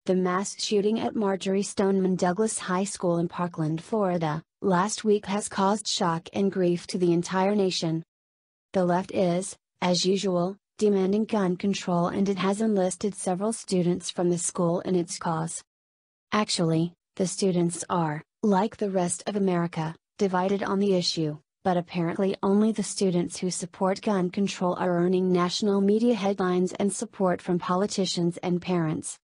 The mass shooting at Marjory Stoneman Douglas High School in Parkland, Florida, last week has caused shock and grief to the entire nation. The left is, as usual, demanding gun control, and it has enlisted several students from the school in its cause. Actually, the students are, like the rest of America, divided on the issue, but apparently only the students who support gun control are earning national media headlines and support from politicians and parents.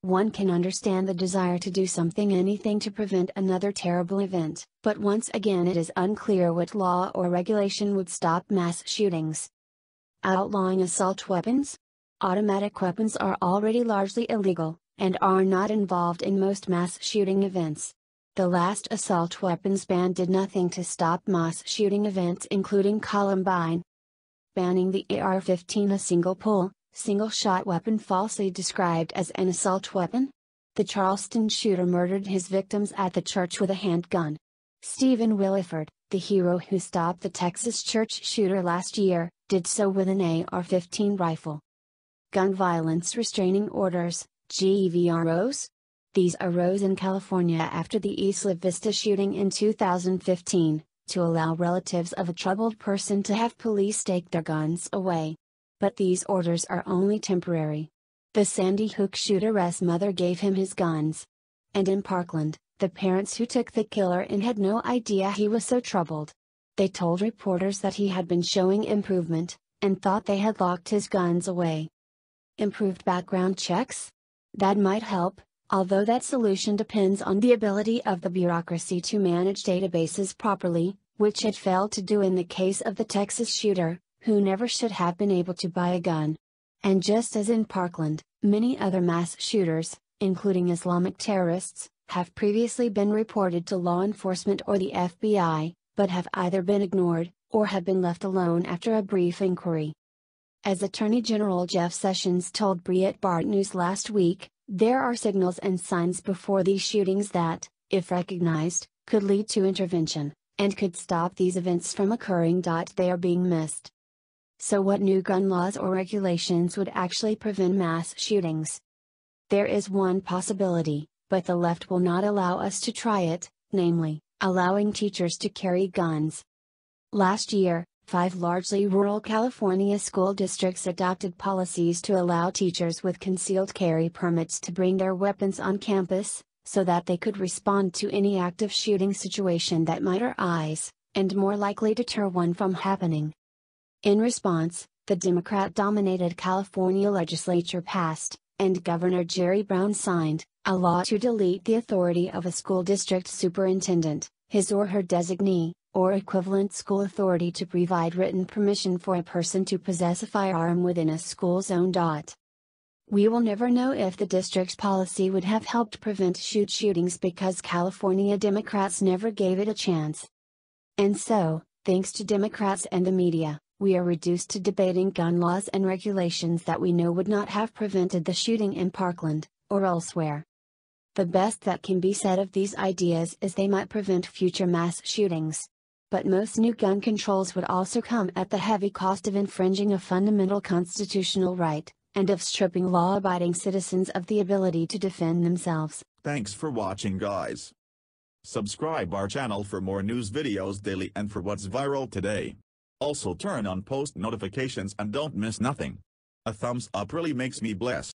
One can understand the desire to do anything to prevent another terrible event, but once again it is unclear what law or regulation would stop mass shootings. Outlawing assault weapons? Automatic weapons are already largely illegal, and are not involved in most mass shooting events. The last assault weapons ban did nothing to stop mass shooting events, including Columbine. Banning the AR-15, a single-shot weapon falsely described as an assault weapon? The Charleston shooter murdered his victims at the church with a handgun. Stephen Williford, the hero who stopped the Texas church shooter last year, did so with an AR-15 rifle. Gun violence restraining orders, GVROs? These arose in California after the Isla Vista shooting in 2015, to allow relatives of a troubled person to have police take their guns away. But these orders are only temporary. The Sandy Hook shooter's mother gave him his guns. And in Parkland, the parents who took the killer in had no idea he was so troubled. They told reporters that he had been showing improvement, and thought they had locked his guns away. Improved background checks? That might help, although that solution depends on the ability of the bureaucracy to manage databases properly, which it failed to do in the case of the Texas shooter, who never should have been able to buy a gun. And just as in Parkland, many other mass shooters, including Islamic terrorists, have previously been reported to law enforcement or the FBI, but have either been ignored, or have been left alone after a brief inquiry. As Attorney General Jeff Sessions told Breitbart News last week, there are signals and signs before these shootings that, if recognized, could lead to intervention, and could stop these events from occurring. They are being missed. So what new gun laws or regulations would actually prevent mass shootings? There is one possibility, but the left will not allow us to try it, namely, allowing teachers to carry guns. Last year, 5 largely rural California school districts adopted policies to allow teachers with concealed carry permits to bring their weapons on campus, so that they could respond to any active shooting situation that might arise, and more likely deter one from happening. In response, the Democrat-dominated California legislature passed, and Governor Jerry Brown signed, a law to delete the authority of a school district superintendent, his or her designee, or equivalent school authority to provide written permission for a person to possess a firearm within a school zone. We will never know if the district's policy would have helped prevent shootings because California Democrats never gave it a chance. And so, thanks to Democrats and the media, we are reduced to debating gun laws and regulations that we know would not have prevented the shooting in Parkland, or elsewhere. The best that can be said of these ideas is they might prevent future mass shootings. But most new gun controls would also come at the heavy cost of infringing a fundamental constitutional right, and of stripping law-abiding citizens of the ability to defend themselves. Thanks for watching, guys. Subscribe our channel for more news videos daily and for what's viral today. Also turn on post notifications and don't miss nothing. A thumbs up really makes me blessed.